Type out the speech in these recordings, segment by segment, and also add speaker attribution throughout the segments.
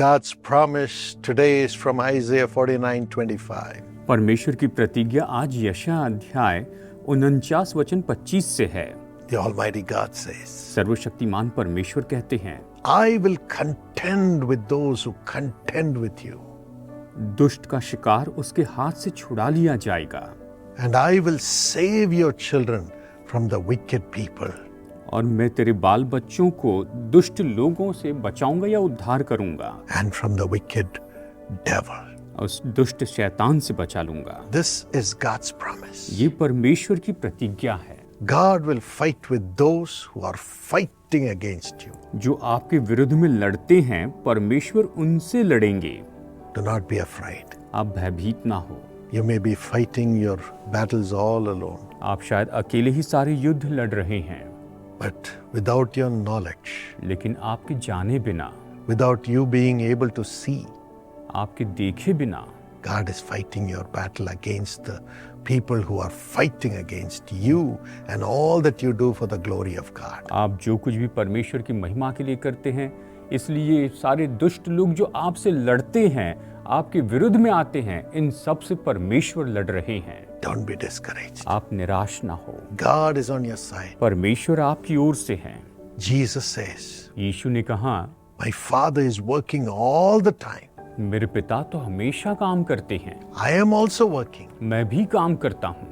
Speaker 1: God's promise today is from Isaiah 49:25.
Speaker 2: परमेश्वर की प्रतिज्ञा आज यशायाह अध्याय 49 वचन 25 से है।
Speaker 1: The Almighty God says,
Speaker 2: सर्वशक्तिमान परमेश्वर कहते हैं,
Speaker 1: I will contend with those who contend with you,
Speaker 2: दुष्ट का शिकार उसके हाथ से छुड़ा लिया जाएगा,
Speaker 1: and I will save your children from the wicked people.
Speaker 2: और मैं तेरे बाल बच्चों को दुष्ट लोगों से बचाऊंगा या उद्धार करूंगा,
Speaker 1: And from the wicked devil.
Speaker 2: और उस दुष्ट शैतान से बचा लूंगा।
Speaker 1: This is God's promise.
Speaker 2: ये परमेश्वर की प्रतिज्ञा है।
Speaker 1: God will fight with those who are fighting against you.
Speaker 2: जो आपके विरुद्ध में लड़ते हैं, परमेश्वर उनसे लड़ेंगे।
Speaker 1: Do not be afraid.
Speaker 2: आप भयभीत ना हो।
Speaker 1: You may be fighting your battles all alone,
Speaker 2: आप शायद अकेले ही सारे युद्ध लड़ रहे हैं,
Speaker 1: but without your knowledge,
Speaker 2: लेकिन आपके जाने बिना,
Speaker 1: without you being able to see,
Speaker 2: आपके देखे बिना,
Speaker 1: God is fighting your battle against the people who are fighting against you and all that you do for the glory of God.
Speaker 2: आप जो कुछ भी परमेश्वर की महिमा के लिए करते हैं, इसलिए सारे दुष्ट लोग जो आपसे लड़ते हैं, आपके विरुद्ध में आते हैं, इन सब से परमेश्वर लड़ रहे हैं।
Speaker 1: Don't be discouraged.
Speaker 2: आप निराश ना हो।
Speaker 1: God is on your side.
Speaker 2: परमेश्वर आपकी ओर से हैं।
Speaker 1: Jesus says,
Speaker 2: यीशु ने कहा,
Speaker 1: My Father is working all the time.
Speaker 2: मेरे पिता तो हमेशा काम करते हैं,
Speaker 1: I am also working.
Speaker 2: मैं भी काम करता हूँ।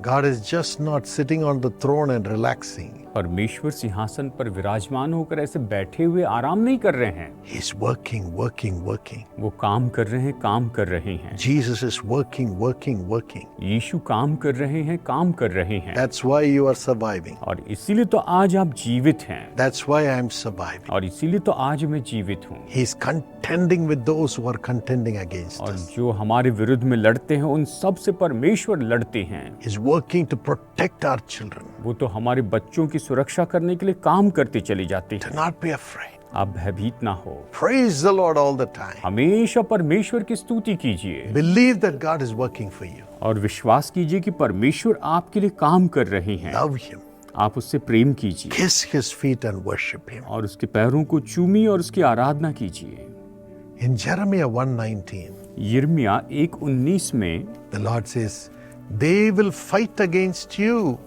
Speaker 1: God is just not sitting on the throne and relaxing.
Speaker 2: परमेश्वर सिंहासन पर विराजमान होकर ऐसे बैठे हुए आराम नहीं कर रहे हैं।
Speaker 1: He's working, working, working.
Speaker 2: वो काम कर रहे हैं, काम कर रहे हैं।
Speaker 1: Jesus is working, working, working.
Speaker 2: यीशु काम कर रहे हैं, काम कर रहे हैं।
Speaker 1: That's why you are surviving.
Speaker 2: और इसीलिए तो आज आप जीवित हैं।
Speaker 1: That's why I am surviving.
Speaker 2: और इसीलिए तो आज मैं जीवित हूँ।
Speaker 1: He's contending with those who are contending against
Speaker 2: और
Speaker 1: us.
Speaker 2: जो हमारे विरुद्ध में लड़ते हैं, उन सब से परमेश्वर लड़ते हैं।
Speaker 1: He's working to protect our children.
Speaker 2: वो तो हमारे बच्चों की सुरक्षा करने के लिए काम करते चले जाते
Speaker 1: Do
Speaker 2: हैं।
Speaker 1: not be afraid.
Speaker 2: आप भयभीत ना हो।
Speaker 1: Praise the Lord all the time.
Speaker 2: हमेशा परमेश्वर की स्तुति कीजिए
Speaker 1: Believe that God is working for you.
Speaker 2: और विश्वास कीजिए कि परमेश्वर आपके लिए काम कर रहे हैं।
Speaker 1: Love Him.
Speaker 2: आप उससे प्रेम कीजिए
Speaker 1: Kiss His feet and worship Him.
Speaker 2: और उसके पैरों को चूमिए और उसकी आराधना कीजिए।
Speaker 1: In Jeremiah 1:19,
Speaker 2: यिर्मयाह 1:19 में
Speaker 1: the Lord says, They will fight against you,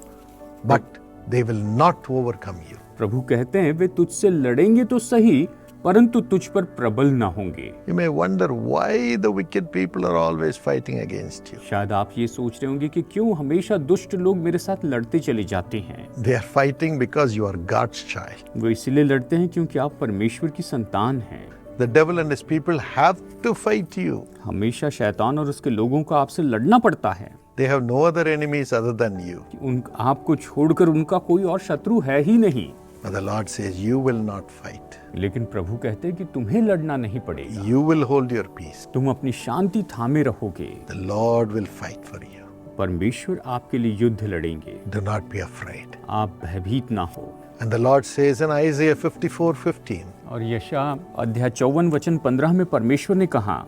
Speaker 1: but they will not overcome you.
Speaker 2: प्रभु कहते हैं, वे तुझसे लड़ेंगे तो सही, परंतु तुझ पर प्रबल ना होंगे।
Speaker 1: You may wonder why the wicked people are always fighting against you.
Speaker 2: शायद आप ये सोच रहे होंगे कि क्यों हमेशा दुष्ट लोग मेरे साथ लड़ते चले जाते हैं।
Speaker 1: They are fighting because you are God's child.
Speaker 2: वो इसलिए लड़ते हैं क्योंकि आप परमेश्वर की संतान हैं।
Speaker 1: The devil and his people have to fight you.
Speaker 2: हमेशा शैतान और उसके लोगों को आपसे लड़ना पड़ता है।
Speaker 1: They have no other enemies other than you.
Speaker 2: आपको छोड़कर उनका कोई और शत्रु है ही नहीं।
Speaker 1: But the Lord says, You will not fight.
Speaker 2: लेकिन प्रभु कहते हैं कि तुम्हें लड़ना नहीं पड़ेगा।
Speaker 1: You will hold your peace.
Speaker 2: तुम अपनी शांति थामे रहोगे।
Speaker 1: The Lord will fight for you.
Speaker 2: परमेश्वर आपके लिए युद्ध लड़ेंगे।
Speaker 1: Do not be afraid.
Speaker 2: आप भयभीत ना हो।
Speaker 1: And the Lord says in Isaiah 54:15,
Speaker 2: और यशायाह अध्याय 54 वचन 15 में परमेश्वर ने कहा,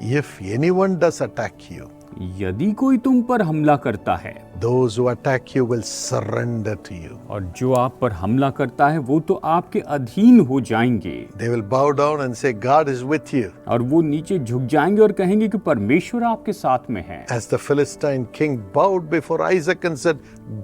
Speaker 1: If anyone does attack you,
Speaker 2: यदि कोई तुम पर हमला करता है,
Speaker 1: those who attack you will surrender to you.
Speaker 2: और जो आप पर हमला करता है वो तो आपके अधीन हो जाएंगे।
Speaker 1: They will bow down and say, God is with you.
Speaker 2: और वो नीचे झुक जाएंगे और कहेंगे कि परमेश्वर आपके साथ में है।
Speaker 1: As the Philistine king bowed before Isaac and said,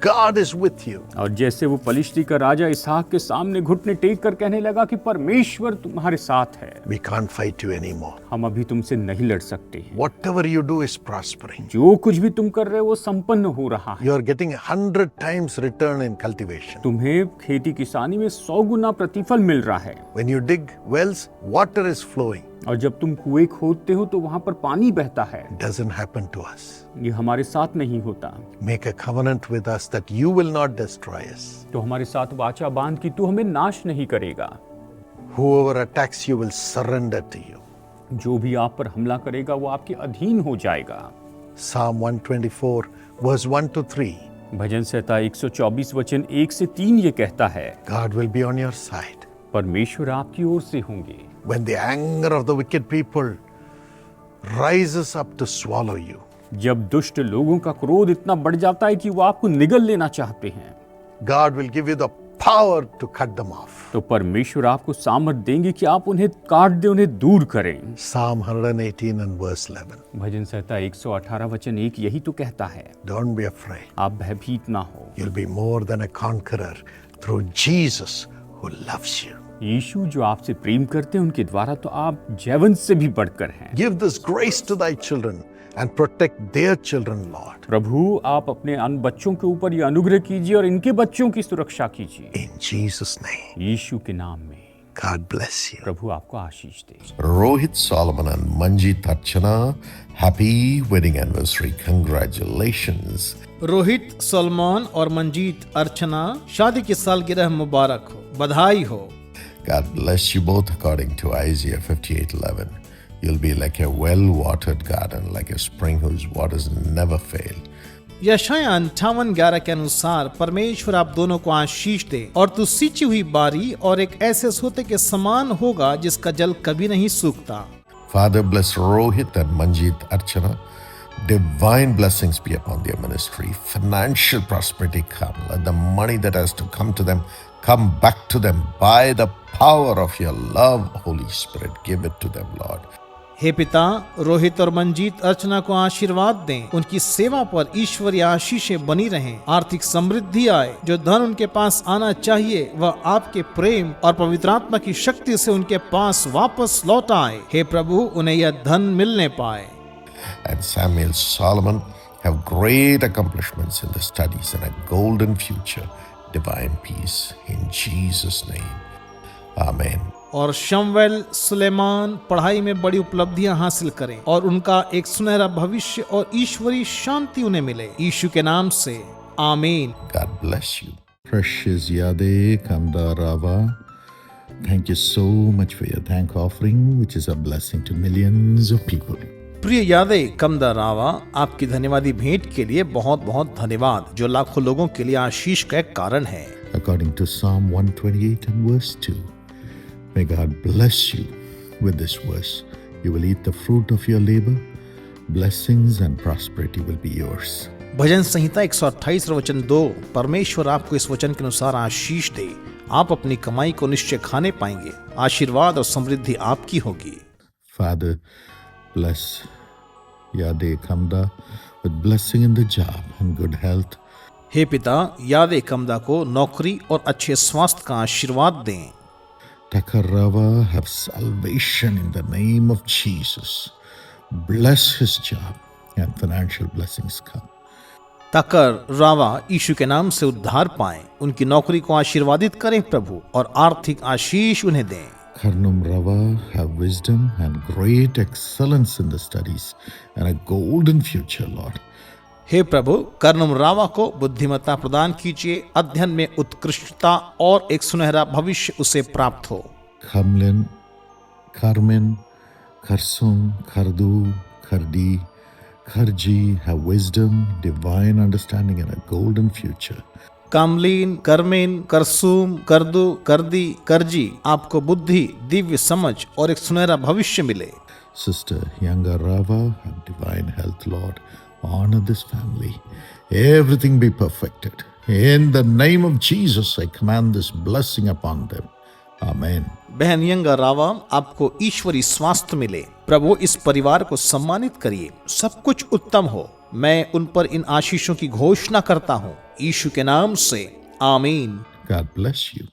Speaker 1: God is with you.
Speaker 2: और जैसे वो पलिश्ती का राजा इसहाक के सामने घुटने टेक कर कहने लगा कि परमेश्वर तुम्हारे साथ है।
Speaker 1: We can't fight you anymore.
Speaker 2: हम अभी तुमसे नहीं लड़ सकते हैं।
Speaker 1: Whatever you do is prospering.
Speaker 2: जो कुछ भी तुम कर रहे हो वो संपन्न हो रहा है।
Speaker 1: You are getting 100 times return in cultivation.
Speaker 2: तुम्हें खेती किसानी में 100 गुना प्रतिफल मिल रहा है।
Speaker 1: When you dig wells, water is flowing.
Speaker 2: और जब तुम कुएं खोदते हो तो वहां पर पानी बहता है।
Speaker 1: Doesn't happen to us.
Speaker 2: ये हमारे साथ नहीं होता।
Speaker 1: Make a covenant with us that you will not destroy us.
Speaker 2: तो हमारे साथ वाचा बांध कि तू हमें नाश नहीं करेगा।
Speaker 1: Whoever attacks you will surrender to you.
Speaker 2: जो भी आप पर हमला करेगा वो आपके अधीन हो जाएगा।
Speaker 1: Psalm 124 verse 1 to 3.
Speaker 2: भजन संहिता 124 वचन 1 से 3 ये कहता है,
Speaker 1: God will be on your side.
Speaker 2: परमेश्वर आपकी ओर से होंगे।
Speaker 1: When the anger of the wicked people rises up to swallow you,
Speaker 2: जब दुष्ट लोगों का क्रोध इतना बढ़ जाता है कि वो आपको निगल लेना चाहते हैं,
Speaker 1: God will give you the power to cut them off.
Speaker 2: तो परमेश्वर आपको सामर्थ देंगे कि आप उन्हें काट दें, उन्हें दूर करें।
Speaker 1: Psalm 118 and verse 11.
Speaker 2: भजन संहिता 118 वचन 1 यही तो कहता है,
Speaker 1: Don't be afraid.
Speaker 2: आप भयभीत ना हो।
Speaker 1: You'll be more than a conqueror through Jesus who loves you.
Speaker 2: यीशु जो आपसे प्रेम करते हैं उनके द्वारा तो आप जयवंत से भी बढ़कर हैं।
Speaker 1: Give this grace to thy children and protect their children, Lord.
Speaker 2: प्रभु आप अपने अन बच्चों के ऊपर ये अनुग्रह कीजिए और इनके बच्चों की सुरक्षा कीजिए
Speaker 1: In Jesus' name.
Speaker 2: यीशु के नाम में।
Speaker 1: God bless you.
Speaker 2: प्रभु आपको आशीष दे।
Speaker 3: Rohit Solomon and Manjeet Archana, happy wedding anniversary. Congratulations.
Speaker 4: Rohit Salman और मंजीत अर्चना शादी की सालगिरह मुबारक हो, बधाई हो।
Speaker 3: God bless you both according to Isaiah 58:11. You'll be like a well-watered garden, like a spring whose waters never fail.
Speaker 4: यशायाह 58:11 के अनुसार परमेश्वर आप दोनों को आशीष दे और तू सींची हुई बारी और एक ऐसे सोते के समान होगा जिसका जल कभी नहीं सूखता।
Speaker 3: Father, bless Rohit and Manjeet Archana. Divine blessings be upon their ministry. Financial prosperity come. Let the money that has to come to them come back to them by the power of your love, Holy Spirit. Give it to them, Lord.
Speaker 4: हे पिता, रोहित और मंजीत अर्चना को आशीर्वाद दें, उनकी सेवा पर ईश्वरीय आशीषें बनी रहें, आर्थिक समृद्धि आए, जो धन उनके पास आना चाहिए वह आपके प्रेम और पवित्र आत्मा की शक्ति से उनके पास वापस लौट आए। हे प्रभु, उन्हें यह धन मिलने पाए।
Speaker 3: And Samuel Solomon have great accomplishments in the studies and a golden future, divine peace in Jesus' name. Amen.
Speaker 4: और शमवेल सुलेमान पढ़ाई में बड़ी उपलब्धियां हासिल करें और उनका एक सुनहरा भविष्य और ईश्वरीय शांति उन्हें मिले, यीशु के नाम से आमीन।
Speaker 3: God bless you. Precious Yade Kamdarava, thank you so much for your thank offering, which is a blessing to millions of people.
Speaker 4: प्रिय यादे कमदा रावा, आपकी धन्यवादी भेंट के लिए बहुत बहुत धन्यवाद, जो लाखों लोगों के लिए आशीष का एक कारण है।
Speaker 3: According to Psalm 128 and verse 2, may God bless you with this verse. You will eat the fruit of your labor. Blessings and prosperity will be yours.
Speaker 4: भजन संहिता 128 वचन 2, परमेश्वर आपको इस वचन के अनुसार आशीष दे। आप अपनी कमाई को निश्चय खाने पाएंगे, आशीर्वाद और समृद्धि आपकी होगी।
Speaker 3: Father, bless Yade Kamda with blessing in the job and good health.
Speaker 4: हे पिता, यादे कमदा को नौकरी और अच्छे स्वास्थ्य का आशीर्वाद दें।
Speaker 3: Takarava have salvation in the name of Jesus. Bless his job and financial blessings come.
Speaker 4: तकर रावा यीशु के नाम से उद्धार पाएं, उनकी नौकरी को आशीर्वादित करें प्रभु, और आर्थिक आशीष उन्हें दें।
Speaker 3: Karnum Rava have wisdom and great excellence in the studies and a golden future, Lord.
Speaker 4: हे प्रभु, कर्णम रावा को बुद्धिमत्ता प्रदान कीजिए, अध्ययन में उत्कृष्टता और एक सुनहरा भविष्य उसे प्राप्त हो।
Speaker 3: Kamlin, Carmen, Karsum, Kardu, Kardi, Karji have wisdom, divine understanding and a golden future.
Speaker 4: कामलीन, करमेन, करसूम, करदू, करदी, करजी, आपको बुद्धि, दिव्य समझ और एक सुनहरा भविष्य मिले।
Speaker 3: Sister Yanga Rava have divine health, Lord. Honor this family. Everything be perfected. In the name of Jesus, I command this blessing upon them. Amen.
Speaker 4: बहन यंगा रावा, आपको ईश्वरी स्वास्थ्य मिले। प्रभु, इस परिवार को सम्मानित करिए, सब कुछ उत्तम हो। मैं उन पर इन आशीषों की घोषणा करता हूँ, यीशु के नाम से आमीन।
Speaker 3: God bless you.